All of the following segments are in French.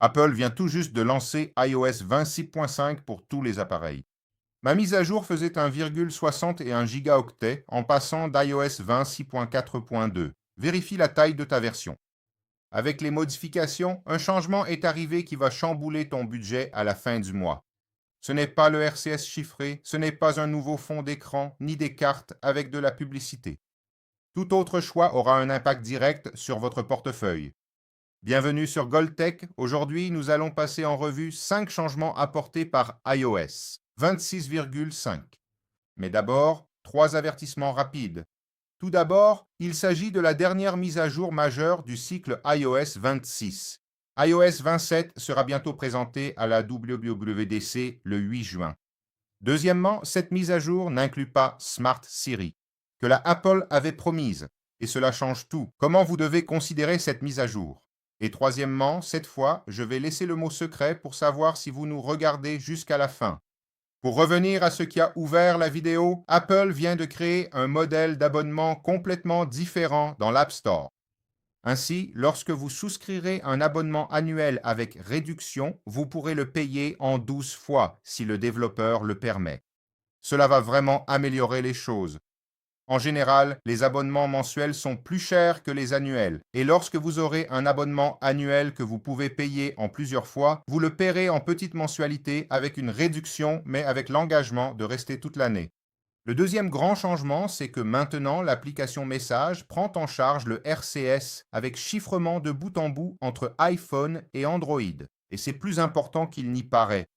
Apple vient tout juste de lancer iOS 26.5 pour tous les appareils. Ma mise à jour faisait 1,61 gigaoctet en passant d'iOS 26.4.2. Vérifie la taille de ta version. Avec les modifications, un changement est arrivé qui va chambouler ton budget à la fin du mois. Ce n'est pas le RCS chiffré, ce n'est pas un nouveau fond d'écran, ni des cartes avec de la publicité. Tout autre choix aura un impact direct sur votre portefeuille. Bienvenue sur Goldtech. Aujourd'hui, nous allons passer en revue 5 changements apportés par iOS 26,5. Mais d'abord, 3 avertissements rapides. Tout d'abord, il s'agit de la dernière mise à jour majeure du cycle iOS 26. iOS 27 sera bientôt présenté à la WWDC le 8 juin. Deuxièmement, cette mise à jour n'inclut pas Smart Siri, que la Apple avait promise, et cela change tout. Comment vous devez considérer cette mise à jour? Et troisièmement, cette fois, je vais laisser le mot secret pour savoir si vous nous regardez jusqu'à la fin. Pour revenir à ce qui a ouvert la vidéo, Apple vient de créer un modèle d'abonnement complètement différent dans l'App Store. Ainsi, lorsque vous souscrirez un abonnement annuel avec réduction, vous pourrez le payer en 12 fois si le développeur le permet. Cela va vraiment améliorer les choses. En général, les abonnements mensuels sont plus chers que les annuels, et lorsque vous aurez un abonnement annuel que vous pouvez payer en plusieurs fois, vous le paierez en petites mensualités avec une réduction, mais avec l'engagement de rester toute l'année. Le deuxième grand changement, c'est que maintenant, l'application Message prend en charge le RCS avec chiffrement de bout en bout entre iPhone et Android, et c'est plus important qu'il n'y paraît.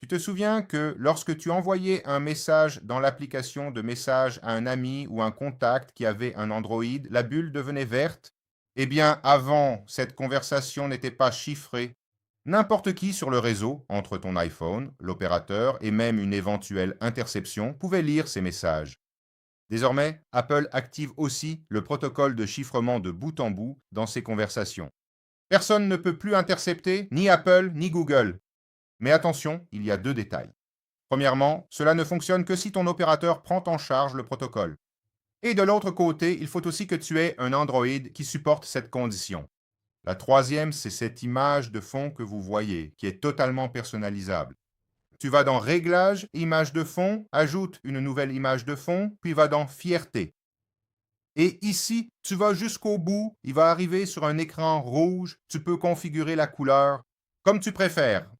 Tu te souviens que lorsque tu envoyais un message dans l'application de message à un ami ou un contact qui avait un Android, la bulle devenait verte? Eh bien, avant, cette conversation n'était pas chiffrée. N'importe qui sur le réseau, entre ton iPhone, l'opérateur et même une éventuelle interception, pouvait lire ces messages. Désormais, Apple active aussi le protocole de chiffrement de bout en bout dans ses conversations. Personne ne peut plus intercepter ni Apple ni Google. Mais attention, il y a 2 détails. Premièrement, cela ne fonctionne que si ton opérateur prend en charge le protocole. Et de l'autre côté, il faut aussi que tu aies un Android qui supporte cette condition. La troisième, c'est cette image de fond que vous voyez, qui est totalement personnalisable. Tu vas dans Réglages, Images de fond, ajoute une nouvelle image de fond, puis va dans Fierté. Et ici, tu vas jusqu'au bout, il va arriver sur un écran rouge, tu peux configurer la couleur comme tu préfères.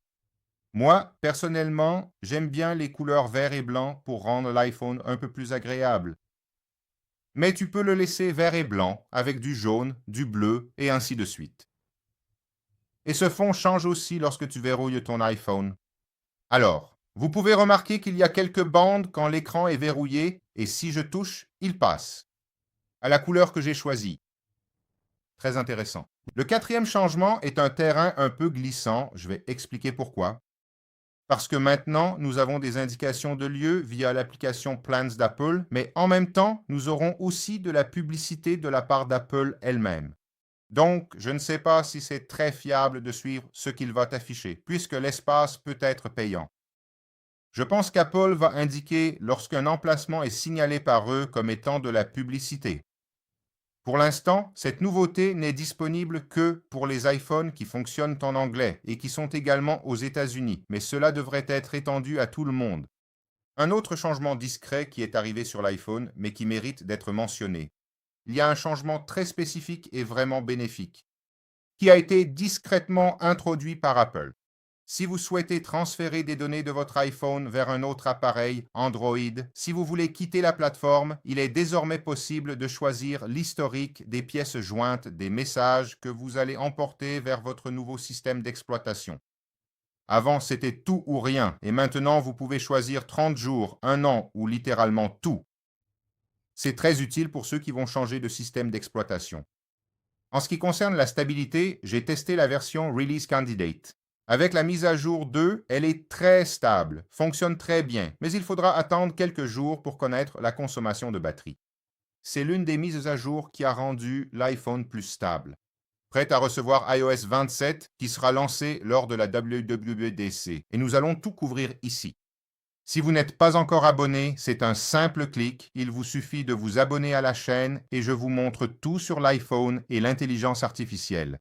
Moi, personnellement, j'aime bien les couleurs vert et blanc pour rendre l'iPhone un peu plus agréable. Mais tu peux le laisser vert et blanc avec du jaune, du bleu et ainsi de suite. Et ce fond change aussi lorsque tu verrouilles ton iPhone. Alors, vous pouvez remarquer qu'il y a quelques bandes quand l'écran est verrouillé et si je touche, il passe à la couleur que j'ai choisie. Très intéressant. Le quatrième changement est un terrain un peu glissant, je vais expliquer pourquoi. Parce que maintenant, nous avons des indications de lieu via l'application Plans d'Apple, mais en même temps, nous aurons aussi de la publicité de la part d'Apple elle-même. Donc, je ne sais pas si c'est très fiable de suivre ce qu'il va t'afficher, puisque l'espace peut être payant. Je pense qu'Apple va indiquer lorsqu'un emplacement est signalé par eux comme étant de la publicité. Pour l'instant, cette nouveauté n'est disponible que pour les iPhones qui fonctionnent en anglais et qui sont également aux États-Unis, mais cela devrait être étendu à tout le monde. Un autre changement discret qui est arrivé sur l'iPhone, mais qui mérite d'être mentionné. Il y a un changement très spécifique et vraiment bénéfique, qui a été discrètement introduit par Apple. Si vous souhaitez transférer des données de votre iPhone vers un autre appareil Android, si vous voulez quitter la plateforme, il est désormais possible de choisir l'historique des pièces jointes des messages que vous allez emporter vers votre nouveau système d'exploitation. Avant, c'était tout ou rien, et maintenant, vous pouvez choisir 30 jours, 1 an ou littéralement tout. C'est très utile pour ceux qui vont changer de système d'exploitation. En ce qui concerne la stabilité, j'ai testé la version Release Candidate. Avec la mise à jour 2, elle est très stable, fonctionne très bien, mais il faudra attendre quelques jours pour connaître la consommation de batterie. C'est l'une des mises à jour qui a rendu l'iPhone plus stable. Prête à recevoir iOS 27 qui sera lancé lors de la WWDC, et nous allons tout couvrir ici. Si vous n'êtes pas encore abonné, c'est un simple clic, il vous suffit de vous abonner à la chaîne et je vous montre tout sur l'iPhone et l'intelligence artificielle.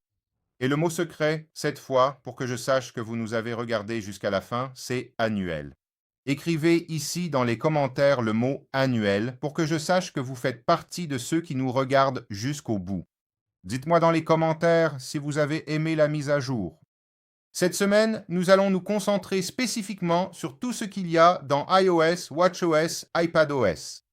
Et le mot secret, cette fois, pour que je sache que vous nous avez regardé jusqu'à la fin, c'est annuel. Écrivez ici dans les commentaires le mot annuel pour que je sache que vous faites partie de ceux qui nous regardent jusqu'au bout. Dites-moi dans les commentaires si vous avez aimé la mise à jour. Cette semaine, nous allons nous concentrer spécifiquement sur tout ce qu'il y a dans iOS, watchOS, iPadOS.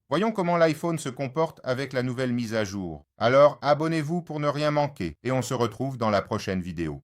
Voyons comment l'iPhone se comporte avec la nouvelle mise à jour. Alors, abonnez-vous pour ne rien manquer et on se retrouve dans la prochaine vidéo.